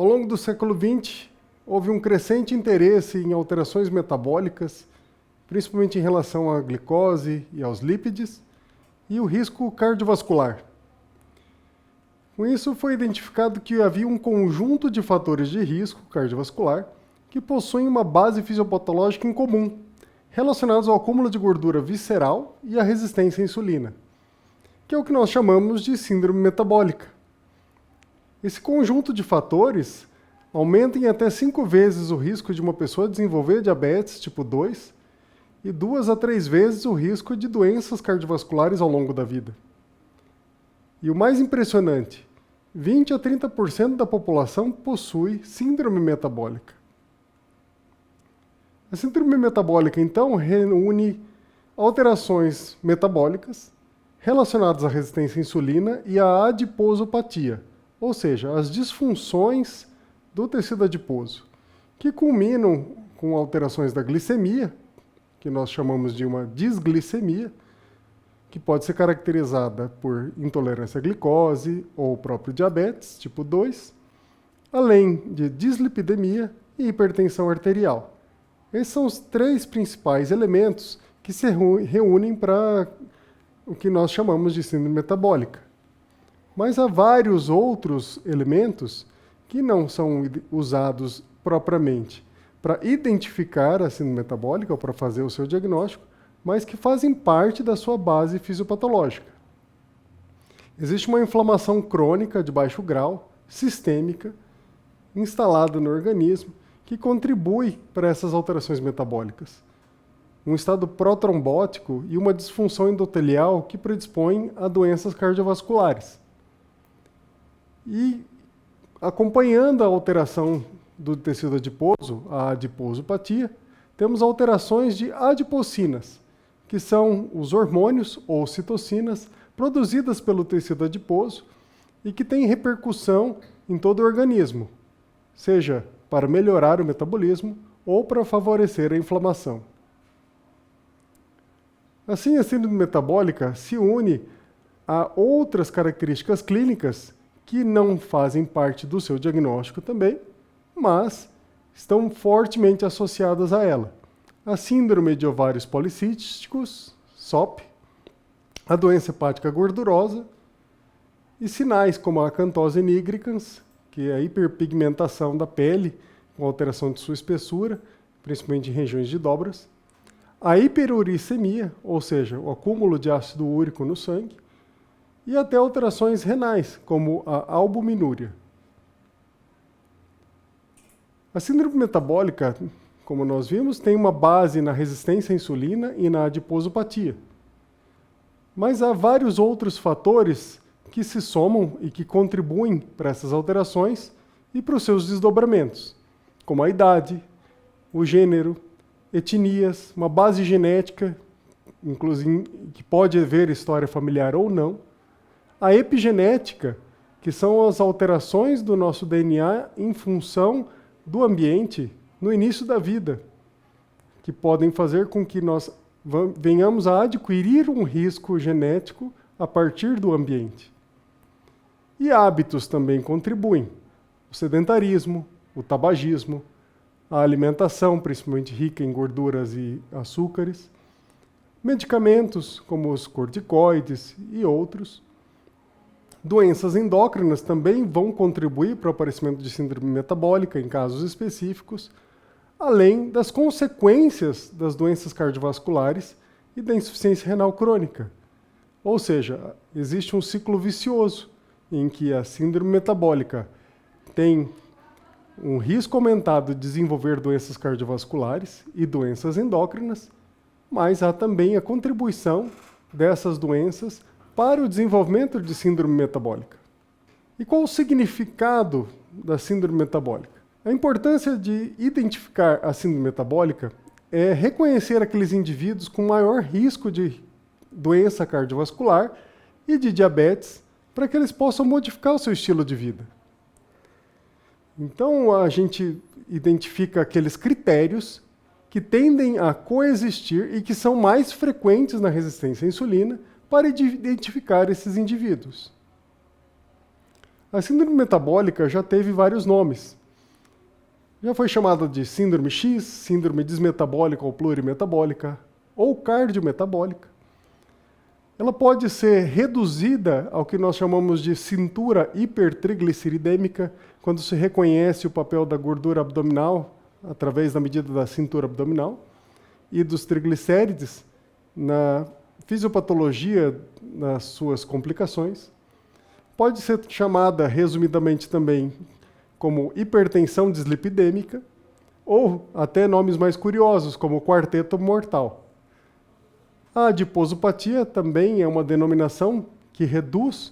Ao longo do século XX, houve um crescente interesse em alterações metabólicas, principalmente em relação à glicose e aos lípides, e o risco cardiovascular. Com isso, foi identificado que havia um conjunto de fatores de risco cardiovascular que possuem uma base fisiopatológica em comum, relacionados ao acúmulo de gordura visceral e à resistência à insulina, que é o que nós chamamos de síndrome metabólica. Esse conjunto de fatores aumenta em até 5 vezes o risco de uma pessoa desenvolver diabetes tipo 2 e 2 a 3 vezes o risco de doenças cardiovasculares ao longo da vida. E o mais impressionante, 20 a 30% da população possui síndrome metabólica. A síndrome metabólica, então, reúne alterações metabólicas relacionadas à resistência à insulina e à adiposopatia, ou seja, as disfunções do tecido adiposo, que culminam com alterações da glicemia, que nós chamamos de uma disglicemia, que pode ser caracterizada por intolerância à glicose ou próprio diabetes, tipo 2, além de dislipidemia e hipertensão arterial. Esses são os 3 principais elementos que se reúnem para o que nós chamamos de síndrome metabólica. Mas há vários outros elementos que não são usados propriamente para identificar a síndrome metabólica ou para fazer o seu diagnóstico, mas que fazem parte da sua base fisiopatológica. Existe uma inflamação crônica de baixo grau, sistêmica, instalada no organismo, que contribui para essas alterações metabólicas. Um estado protrombótico e uma disfunção endotelial que predispõem a doenças cardiovasculares. E, acompanhando a alteração do tecido adiposo, a adiposopatia, temos alterações de adipocinas, que são os hormônios ou citocinas produzidas pelo tecido adiposo e que têm repercussão em todo o organismo, seja para melhorar o metabolismo ou para favorecer a inflamação. Assim, a síndrome metabólica se une a outras características clínicas que não fazem parte do seu diagnóstico também, mas estão fortemente associadas a ela. A síndrome de ovários policísticos, SOP, a doença hepática gordurosa e sinais como a acantose nigricans, que é a hiperpigmentação da pele, com alteração de sua espessura, principalmente em regiões de dobras, a hiperuricemia, ou seja, o acúmulo de ácido úrico no sangue, e até alterações renais, como a albuminúria. A síndrome metabólica, como nós vimos, tem uma base na resistência à insulina e na adiposopatia. Mas há vários outros fatores que se somam e que contribuem para essas alterações e para os seus desdobramentos, como a idade, o gênero, etnias, uma base genética, inclusive que pode haver história familiar ou não, a epigenética, que são as alterações do nosso DNA em função do ambiente no início da vida, que podem fazer com que nós venhamos a adquirir um risco genético a partir do ambiente. E hábitos também contribuem. O sedentarismo, o tabagismo, a alimentação, principalmente rica em gorduras e açúcares, medicamentos como os corticoides e outros. Doenças endócrinas também vão contribuir para o aparecimento de síndrome metabólica em casos específicos, além das consequências das doenças cardiovasculares e da insuficiência renal crônica. Ou seja, existe um ciclo vicioso em que a síndrome metabólica tem um risco aumentado de desenvolver doenças cardiovasculares e doenças endócrinas, mas há também a contribuição dessas doenças para o desenvolvimento de síndrome metabólica. E qual o significado da síndrome metabólica? A importância de identificar a síndrome metabólica é reconhecer aqueles indivíduos com maior risco de doença cardiovascular e de diabetes para que eles possam modificar o seu estilo de vida. Então, a gente identifica aqueles critérios que tendem a coexistir e que são mais frequentes na resistência à insulina para identificar esses indivíduos. A síndrome metabólica já teve vários nomes. Já foi chamada de síndrome X, síndrome desmetabólica ou plurimetabólica, ou cardiometabólica. Ela pode ser reduzida ao que nós chamamos de cintura hipertrigliceridêmica, quando se reconhece o papel da gordura abdominal através da medida da cintura abdominal e dos triglicérides na fisiopatologia, nas suas complicações. Pode ser chamada, resumidamente também, como hipertensão dislipidêmica, ou até nomes mais curiosos, como quarteto mortal. A adiposopatia também é uma denominação que reduz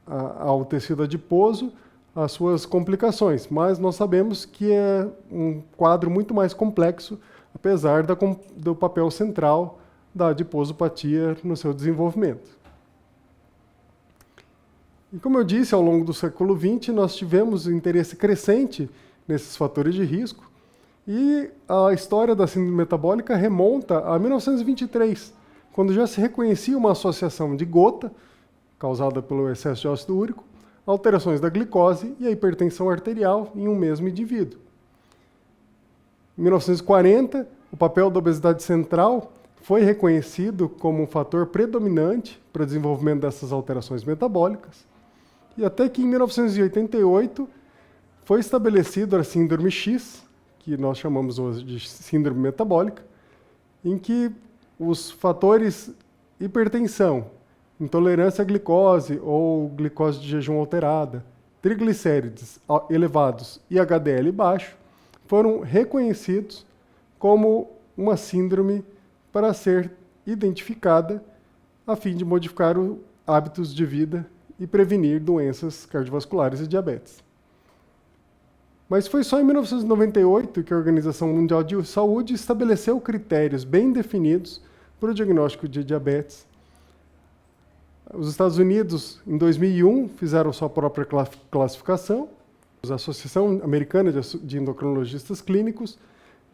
ao tecido adiposo as suas complicações, mas nós sabemos que é um quadro muito mais complexo, apesar do papel central da adiposopatia no seu desenvolvimento. E como eu disse, ao longo do século XX, nós tivemos interesse crescente nesses fatores de risco, e a história da síndrome metabólica remonta a 1923, quando já se reconhecia uma associação de gota, causada pelo excesso de ácido úrico, alterações da glicose e a hipertensão arterial em um mesmo indivíduo. Em 1940, o papel da obesidade central foi reconhecido como um fator predominante para o desenvolvimento dessas alterações metabólicas, e até que em 1988 foi estabelecida a síndrome X, que nós chamamos hoje de síndrome metabólica, em que os fatores hipertensão, intolerância à glicose ou glicose de jejum alterada, triglicérides elevados e HDL baixo foram reconhecidos como uma síndrome para ser identificada a fim de modificar os hábitos de vida e prevenir doenças cardiovasculares e diabetes. Mas foi só em 1998 que a Organização Mundial de Saúde estabeleceu critérios bem definidos para o diagnóstico de diabetes. Os Estados Unidos, em 2001, fizeram sua própria classificação. A Associação Americana de Endocrinologistas Clínicos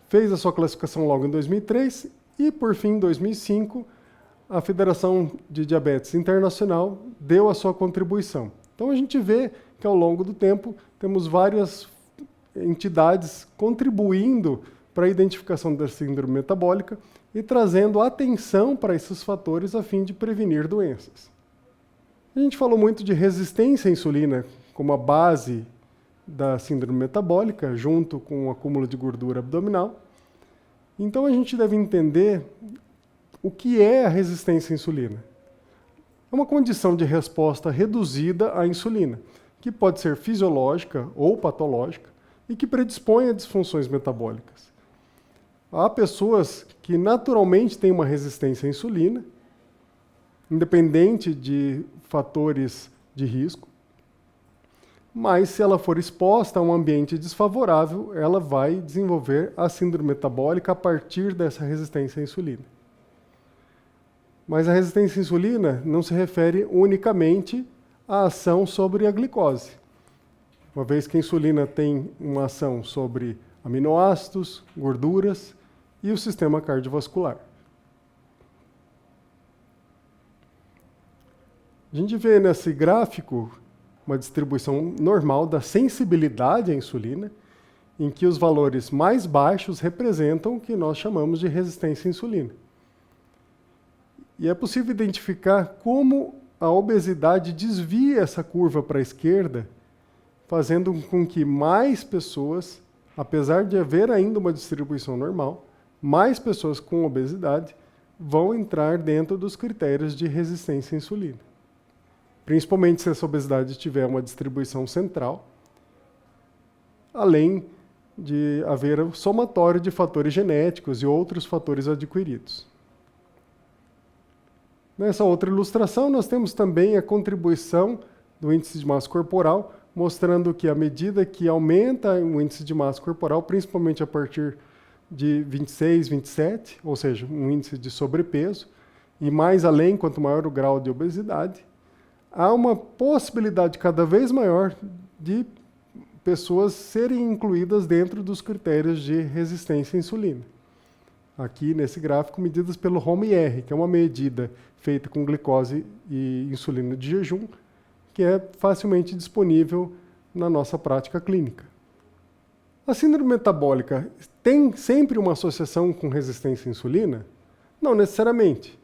fez a sua classificação logo em 2003 e, por fim, em 2005, a Federação de Diabetes Internacional deu a sua contribuição. Então a gente vê que ao longo do tempo temos várias entidades contribuindo para a identificação da síndrome metabólica e trazendo atenção para esses fatores a fim de prevenir doenças. A gente falou muito de resistência à insulina como a base da síndrome metabólica, junto com o acúmulo de gordura abdominal. Então a gente deve entender o que é a resistência à insulina. É uma condição de resposta reduzida à insulina, que pode ser fisiológica ou patológica e que predispõe a disfunções metabólicas. Há pessoas que naturalmente têm uma resistência à insulina, independente de fatores de risco, mas se ela for exposta a um ambiente desfavorável, ela vai desenvolver a síndrome metabólica a partir dessa resistência à insulina. Mas a resistência à insulina não se refere unicamente à ação sobre a glicose, uma vez que a insulina tem uma ação sobre aminoácidos, gorduras e o sistema cardiovascular. A gente vê nesse gráfico uma distribuição normal da sensibilidade à insulina, em que os valores mais baixos representam o que nós chamamos de resistência à insulina. E é possível identificar como a obesidade desvia essa curva para a esquerda, fazendo com que mais pessoas, apesar de haver ainda uma distribuição normal, mais pessoas com obesidade vão entrar dentro dos critérios de resistência à insulina. Principalmente se essa obesidade tiver uma distribuição central, além de haver o somatório de fatores genéticos e outros fatores adquiridos. Nessa outra ilustração, nós temos também a contribuição do índice de massa corporal, mostrando que à medida que aumenta o índice de massa corporal, principalmente a partir de 26, 27, ou seja, um índice de sobrepeso, e mais além, quanto maior o grau de obesidade, há uma possibilidade cada vez maior de pessoas serem incluídas dentro dos critérios de resistência à insulina. Aqui nesse gráfico, medidas pelo HOME-IR, que é uma medida feita com glicose e insulina de jejum, que é facilmente disponível na nossa prática clínica. A síndrome metabólica tem sempre uma associação com resistência à insulina? Não necessariamente,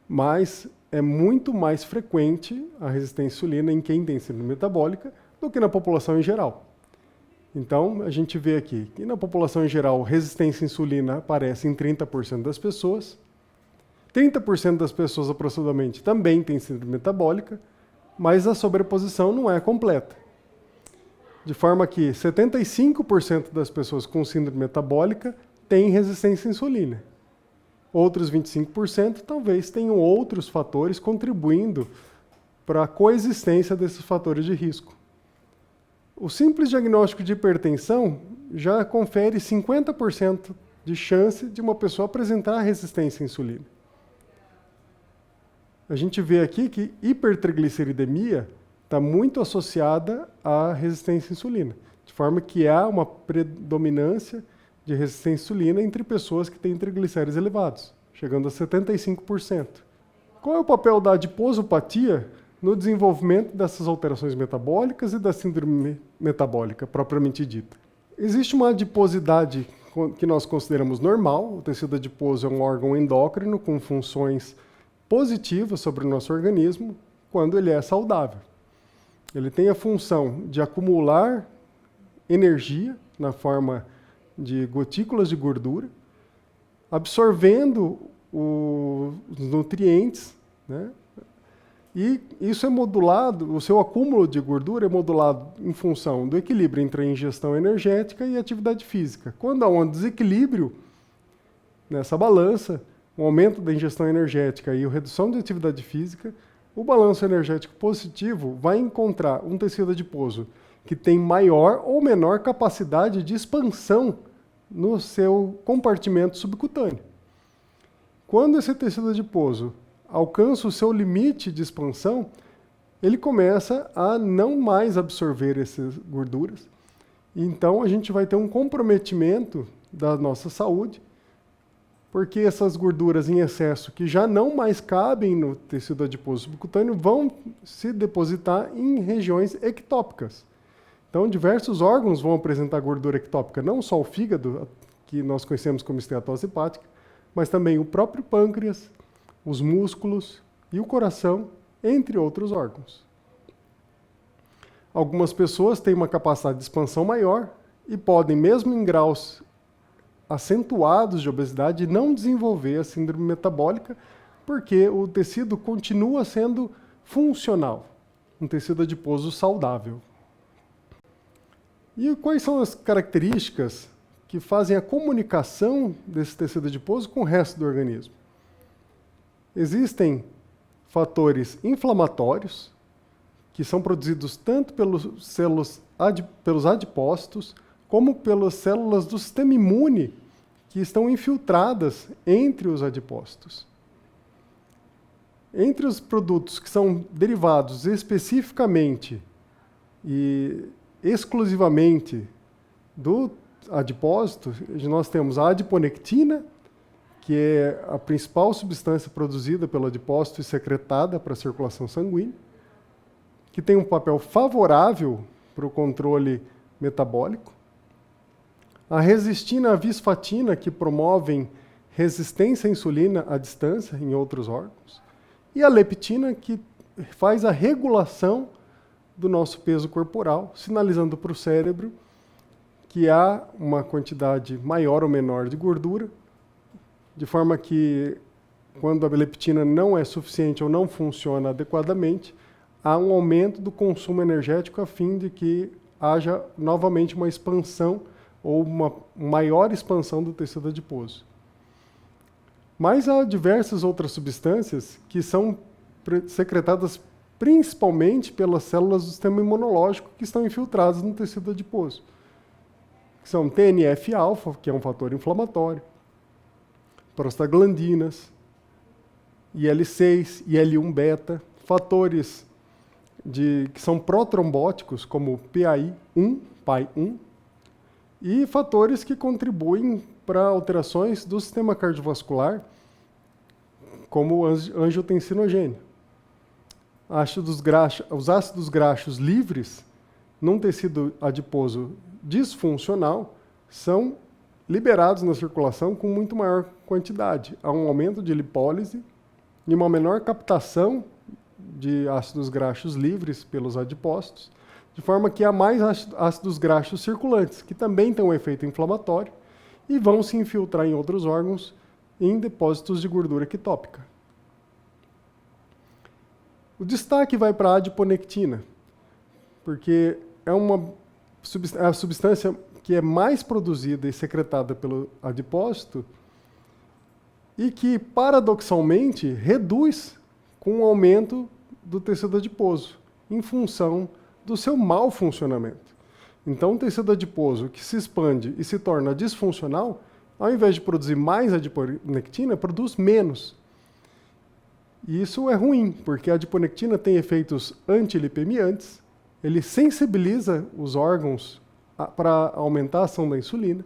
mas é muito mais frequente a resistência à insulina em quem tem síndrome metabólica do que na população em geral. Então, a gente vê aqui que na população em geral, resistência à insulina aparece em 30% das pessoas, 30% das pessoas aproximadamente também têm síndrome metabólica, mas a sobreposição não é completa. De forma que 75% das pessoas com síndrome metabólica têm resistência à insulina. Outros 25% talvez tenham outros fatores contribuindo para a coexistência desses fatores de risco. O simples diagnóstico de hipertensão já confere 50% de chance de uma pessoa apresentar resistência à insulina. A gente vê aqui que hipertrigliceridemia está muito associada à resistência à insulina, de forma que há uma predominância de resistência à insulina entre pessoas que têm triglicéridos elevados, chegando a 75%. Qual é o papel da adiposopatia no desenvolvimento dessas alterações metabólicas e da síndrome metabólica propriamente dita? Existe uma adiposidade que nós consideramos normal. O tecido adiposo é um órgão endócrino com funções positivas sobre o nosso organismo quando ele é saudável. Ele tem a função de acumular energia na forma de gotículas de gordura, absorvendo os nutrientes, né? E isso é modulado, o seu acúmulo de gordura é modulado em função do equilíbrio entre a ingestão energética e a atividade física. Quando há um desequilíbrio nessa balança, um aumento da ingestão energética e a redução de atividade física, o balanço energético positivo vai encontrar um tecido adiposo que tem maior ou menor capacidade de expansão no seu compartimento subcutâneo. Quando esse tecido adiposo alcança o seu limite de expansão, ele começa a não mais absorver essas gorduras. Então, a gente vai ter um comprometimento da nossa saúde, porque essas gorduras em excesso, que já não mais cabem no tecido adiposo subcutâneo, vão se depositar em regiões ectópicas. Então, diversos órgãos vão apresentar gordura ectópica, não só o fígado, que nós conhecemos como esteatose hepática, mas também o próprio pâncreas, os músculos e o coração, entre outros órgãos. Algumas pessoas têm uma capacidade de expansão maior e podem, mesmo em graus acentuados de obesidade, não desenvolver a síndrome metabólica, porque o tecido continua sendo funcional, um tecido adiposo saudável. E quais são as características que fazem a comunicação desse tecido adiposo com o resto do organismo? Existem fatores inflamatórios, que são produzidos tanto pelos adipócitos, como pelas células do sistema imune, que estão infiltradas entre os adipócitos. Entre os produtos que são derivados especificamente e exclusivamente do adipócito, nós temos a adiponectina, que é a principal substância produzida pelo adipócito e secretada para a circulação sanguínea, que tem um papel favorável para o controle metabólico. A resistina e a visfatina, que promovem resistência à insulina à distância em outros órgãos. E a leptina, que faz a regulação do nosso peso corporal, sinalizando para o cérebro que há uma quantidade maior ou menor de gordura, de forma que, quando a leptina não é suficiente ou não funciona adequadamente, há um aumento do consumo energético a fim de que haja novamente uma expansão ou uma maior expansão do tecido adiposo. Mas há diversas outras substâncias que são secretadas principalmente pelas células do sistema imunológico que estão infiltradas no tecido adiposo. São TNF-alfa, que é um fator inflamatório, prostaglandinas, IL-6, IL-1-beta, fatores que são protrombóticos, como PAI-1, e fatores que contribuem para alterações do sistema cardiovascular, como o angiotensinogênio. os ácidos graxos livres num tecido adiposo disfuncional são liberados na circulação com muito maior quantidade. Há um aumento de lipólise e uma menor captação de ácidos graxos livres pelos adipócitos, de forma que há mais ácidos graxos circulantes, que também têm um efeito inflamatório e vão se infiltrar em outros órgãos em depósitos de gordura ectópica. O destaque vai para a adiponectina, porque é a substância que é mais produzida e secretada pelo adipócito e que, paradoxalmente, reduz com o aumento do tecido adiposo, em função do seu mau funcionamento. Então, o tecido adiposo que se expande e se torna disfuncional, ao invés de produzir mais adiponectina, produz menos. E isso é ruim, porque a adiponectina tem efeitos antilipemiantes, ele sensibiliza os órgãos para aumentar a ação da insulina,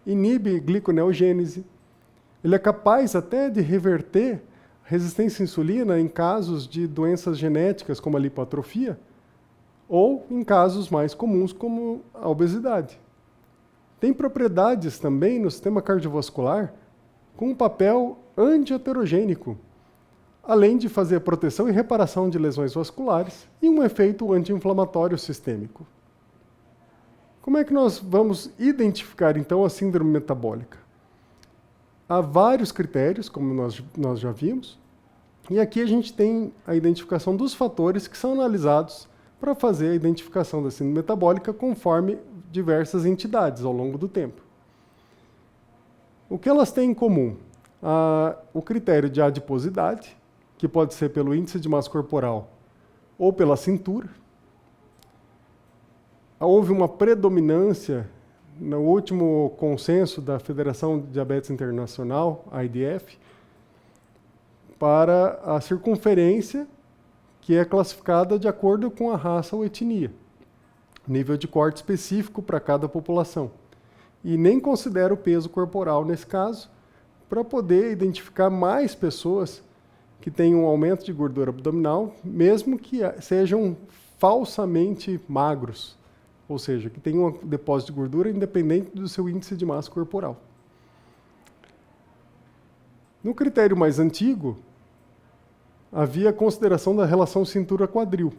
inibe gliconeogênese, ele é capaz até de reverter resistência à insulina em casos de doenças genéticas como a lipoatrofia, ou em casos mais comuns como a obesidade. Tem propriedades também no sistema cardiovascular com um papel anti-aterogênico, além de fazer a proteção e reparação de lesões vasculares e um efeito anti-inflamatório sistêmico. Como é que nós vamos identificar, então, a síndrome metabólica? Há vários critérios, como nós já vimos, e aqui a gente tem a identificação dos fatores que são analisados para fazer a identificação da síndrome metabólica conforme diversas entidades ao longo do tempo. O que elas têm em comum? O critério de adiposidade, que pode ser pelo índice de massa corporal ou pela cintura. Houve uma predominância no último consenso da Federação de Diabetes Internacional, a IDF, para a circunferência, que é classificada de acordo com a raça ou etnia, nível de corte específico para cada população. E nem considera o peso corporal nesse caso, para poder identificar mais pessoas que têm um aumento de gordura abdominal, mesmo que sejam falsamente magros, ou seja, que tenham um depósito de gordura independente do seu índice de massa corporal. No critério mais antigo, havia a consideração da relação cintura-quadril.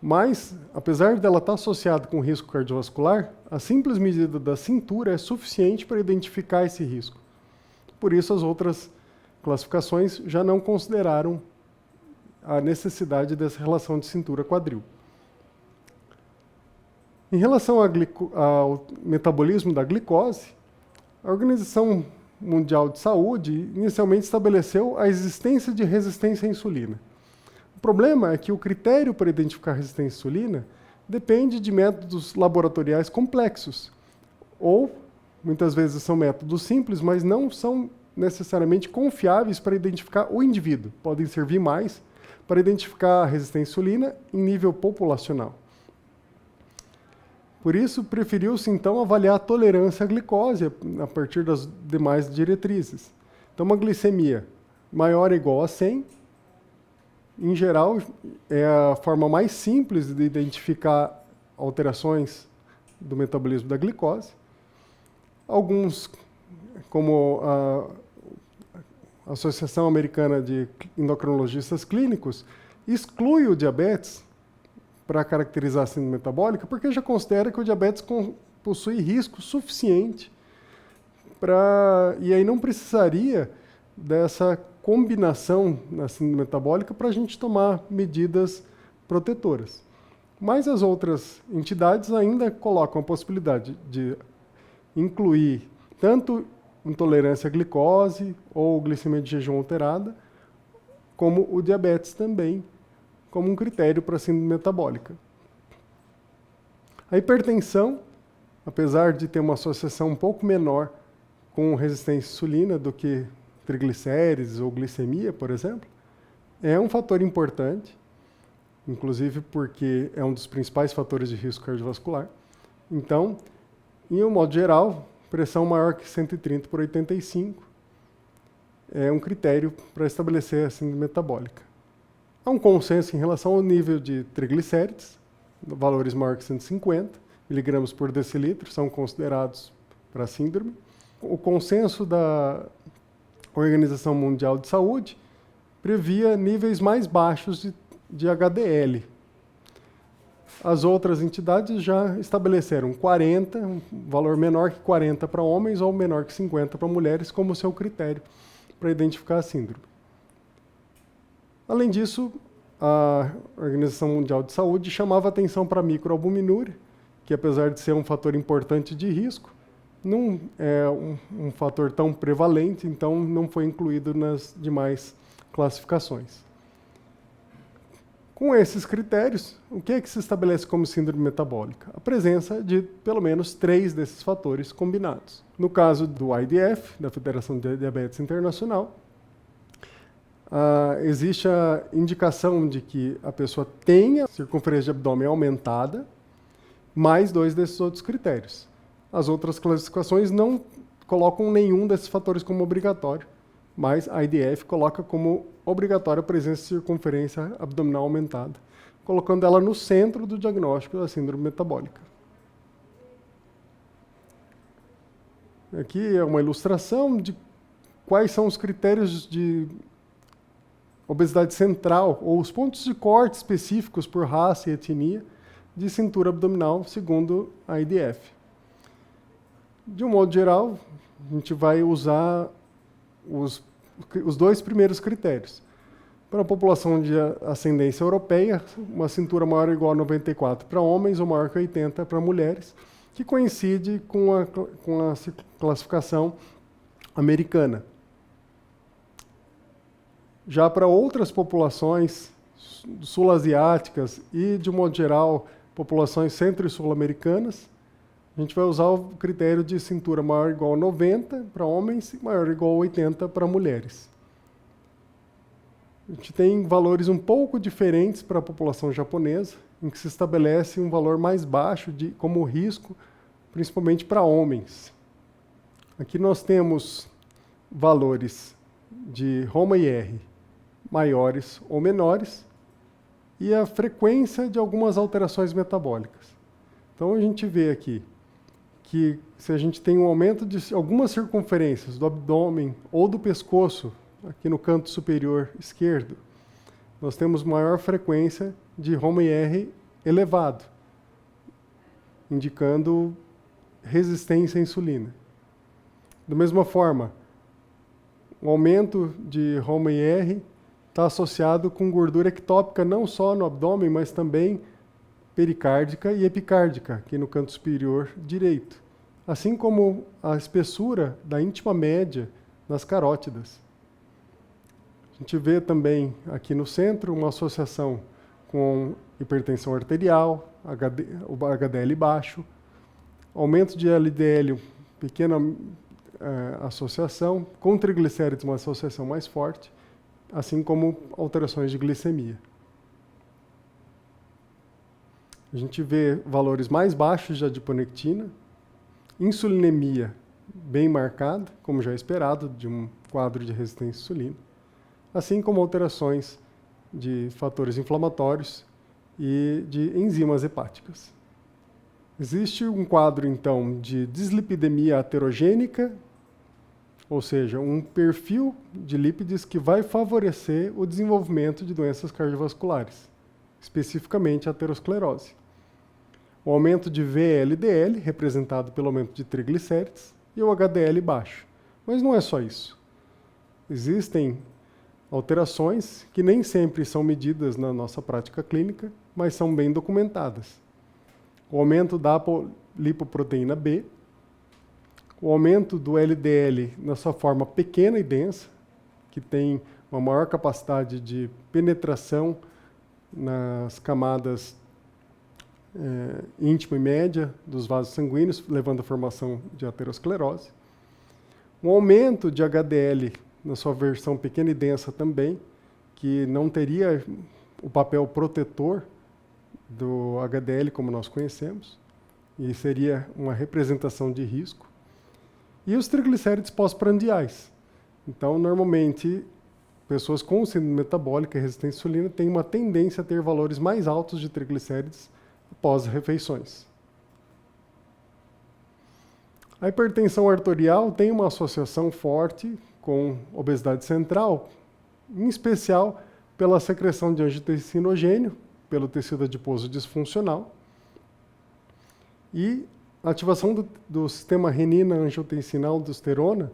Mas, apesar dela estar associada com risco cardiovascular, a simples medida da cintura é suficiente para identificar esse risco. Por isso, as outras classificações já não consideraram a necessidade dessa relação de cintura-quadril. Em relação ao metabolismo da glicose, a Organização Mundial de Saúde inicialmente estabeleceu a existência de resistência à insulina. O problema é que o critério para identificar resistência à insulina depende de métodos laboratoriais complexos, ou muitas vezes são métodos simples, mas não são necessariamente confiáveis para identificar o indivíduo. Podem servir mais para identificar a resistência à insulina em nível populacional. Por isso, preferiu-se, então, avaliar a tolerância à glicose a partir das demais diretrizes. Então, uma glicemia maior ou igual a 100, em geral, é a forma mais simples de identificar alterações do metabolismo da glicose. Alguns, como a Associação Americana de Endocrinologistas Clínicos, exclui o diabetes para caracterizar a síndrome metabólica, porque já considera que o diabetes possui risco suficiente e aí não precisaria dessa combinação na síndrome metabólica para a gente tomar medidas protetoras. Mas as outras entidades ainda colocam a possibilidade de incluir tanto intolerância à glicose ou glicemia de jejum alterada, como o diabetes também, como um critério para a síndrome metabólica. A hipertensão, apesar de ter uma associação um pouco menor com resistência à insulina do que triglicérides ou glicemia, por exemplo, é um fator importante, inclusive porque é um dos principais fatores de risco cardiovascular. Então, em um modo geral, pressão maior que 130/85 é um critério para estabelecer a síndrome metabólica. Há um consenso em relação ao nível de triglicérides, valores maiores que 150 miligramas por decilitro são considerados para a síndrome. O consenso da Organização Mundial de Saúde previa níveis mais baixos de HDL. As outras entidades já estabeleceram 40, um valor menor que 40 para homens ou menor que 50 para mulheres, como seu critério para identificar a síndrome. Além disso, a Organização Mundial de Saúde chamava atenção para a microalbuminúria, que apesar de ser um fator importante de risco, não é um fator tão prevalente, então não foi incluído nas demais classificações. Com esses critérios, o que é que se estabelece como síndrome metabólica? A presença de pelo menos 3 desses fatores combinados. No caso do IDF, da Federação de Diabetes Internacional, existe a indicação de que a pessoa tenha circunferência de abdômen aumentada, mais 2 desses outros critérios. As outras classificações não colocam nenhum desses fatores como obrigatório, mas a IDF coloca como obrigatória a presença de circunferência abdominal aumentada, colocando ela no centro do diagnóstico da síndrome metabólica. Aqui é uma ilustração de quais são os critérios de obesidade central, ou os pontos de corte específicos por raça e etnia de cintura abdominal, segundo a IDF. De um modo geral, a gente vai usar os 2 primeiros critérios. Para a população de ascendência europeia, uma cintura maior ou igual a 94 para homens ou maior que 80 para mulheres, que coincide com a classificação americana. Já para outras populações sul-asiáticas e, de um modo geral, populações centro- e sul-americanas, a gente vai usar o critério de cintura maior ou igual a 90 para homens e maior ou igual a 80 para mulheres. A gente tem valores um pouco diferentes para a população japonesa, em que se estabelece um valor mais baixo como risco, principalmente para homens. Aqui nós temos valores de HOMA-IR maiores ou menores e a frequência de algumas alterações metabólicas. Então a gente vê aqui que se a gente tem um aumento de algumas circunferências do abdômen ou do pescoço, aqui no canto superior esquerdo, nós temos maior frequência de HOMA-IR elevado, indicando resistência à insulina. Da mesma forma, o aumento de HOMA-IR está associado com gordura ectópica não só no abdômen, mas também pericárdica e epicárdica, aqui no canto superior direito, assim como a espessura da íntima média nas carótidas. A gente vê também aqui no centro uma associação com hipertensão arterial, o HDL baixo, aumento de LDL, pequena associação, com triglicéridos uma associação mais forte, assim como alterações de glicemia. A gente vê valores mais baixos de adiponectina, insulinemia bem marcada, como já é esperado, de um quadro de resistência à insulina, assim como alterações de fatores inflamatórios e de enzimas hepáticas. Existe um quadro, então, de dislipidemia aterogênica, ou seja, um perfil de lípides que vai favorecer o desenvolvimento de doenças cardiovasculares, especificamente a aterosclerose. O aumento de VLDL, representado pelo aumento de triglicérides, e o HDL baixo. Mas não é só isso. Existem alterações que nem sempre são medidas na nossa prática clínica, mas são bem documentadas. O aumento da lipoproteína B, o aumento do LDL na sua forma pequena e densa, que tem uma maior capacidade de penetração nas camadas íntima e média dos vasos sanguíneos, levando à formação de aterosclerose. Um aumento de HDL na sua versão pequena e densa também, que não teria o papel protetor do HDL como nós conhecemos, e seria uma representação de risco. E os triglicéridos pós-prandiais. Então, normalmente, pessoas com síndrome metabólica e resistência à insulina têm uma tendência a ter valores mais altos de triglicérides após refeições. A hipertensão arterial tem uma associação forte com obesidade central, em especial pela secreção de angiotensinogênio, pelo tecido adiposo disfuncional, e a ativação do sistema renina-angiotensina-aldosterona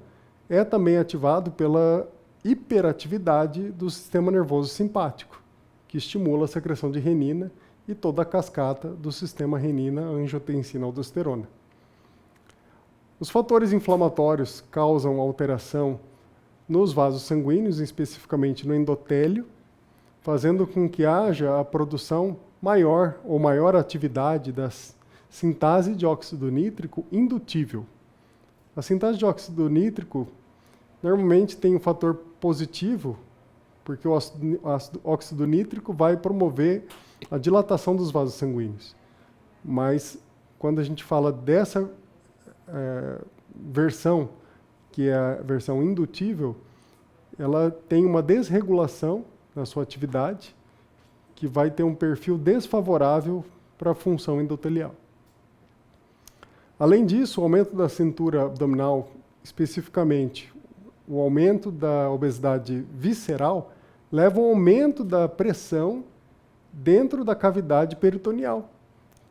é também ativado pela hiperatividade do sistema nervoso simpático, que estimula a secreção de renina e toda a cascata do sistema renina-angiotensina-aldosterona. Os fatores inflamatórios causam alteração nos vasos sanguíneos, especificamente no endotélio, fazendo com que haja a produção maior ou maior atividade da sintase de óxido nítrico indutível. A sintase de óxido nítrico normalmente tem um fator positivo, porque o óxido nítrico vai promover a dilatação dos vasos sanguíneos. Mas quando a gente fala dessa versão, que é a versão indutível, ela tem uma desregulação na sua atividade, que vai ter um perfil desfavorável para a função endotelial. Além disso, o aumento da cintura abdominal, especificamente o aumento da obesidade visceral, leva ao aumento da pressão dentro da cavidade peritoneal,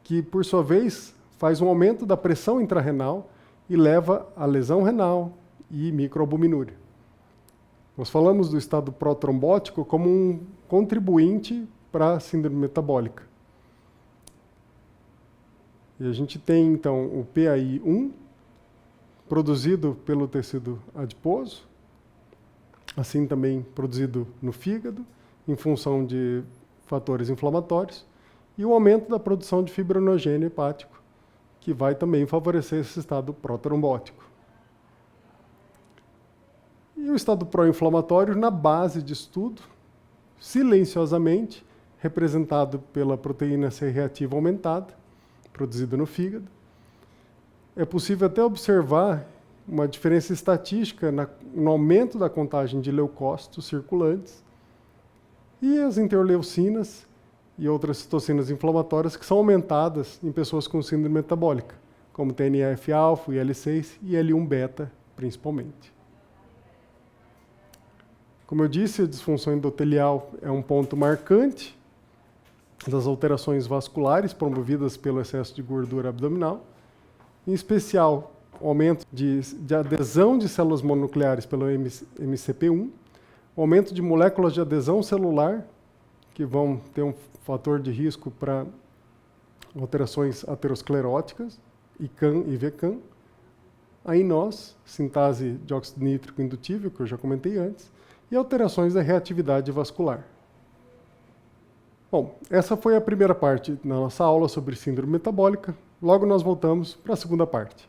que, por sua vez, faz um aumento da pressão intrarrenal e leva à lesão renal e microalbuminúria. Nós falamos do estado protrombótico como um contribuinte para a síndrome metabólica. E a gente tem, então, o PAI-1, produzido pelo tecido adiposo, assim também produzido no fígado, em função de fatores inflamatórios, e o aumento da produção de fibrinogênio hepático, que vai também favorecer esse estado protrombótico. E o estado pró-inflamatório, na base disso tudo, silenciosamente, representado pela proteína C reativa aumentada, produzida no fígado. É possível até observar uma diferença estatística no aumento da contagem de leucócitos circulantes e as interleucinas e outras citocinas inflamatórias que são aumentadas em pessoas com síndrome metabólica, como TNF-alfa, IL-6 e L1-beta, principalmente. Como eu disse, a disfunção endotelial é um ponto marcante das alterações vasculares promovidas pelo excesso de gordura abdominal, em especial o aumento de adesão de células mononucleares pelo MCP1, o aumento de moléculas de adesão celular, que vão ter um fator de risco para alterações ateroscleróticas, ICAM e VCAM, a INOS, sintase de óxido nítrico indutível, que eu já comentei antes, e alterações da reatividade vascular. Bom, essa foi a primeira parte da nossa aula sobre síndrome metabólica. Logo nós voltamos para a segunda parte.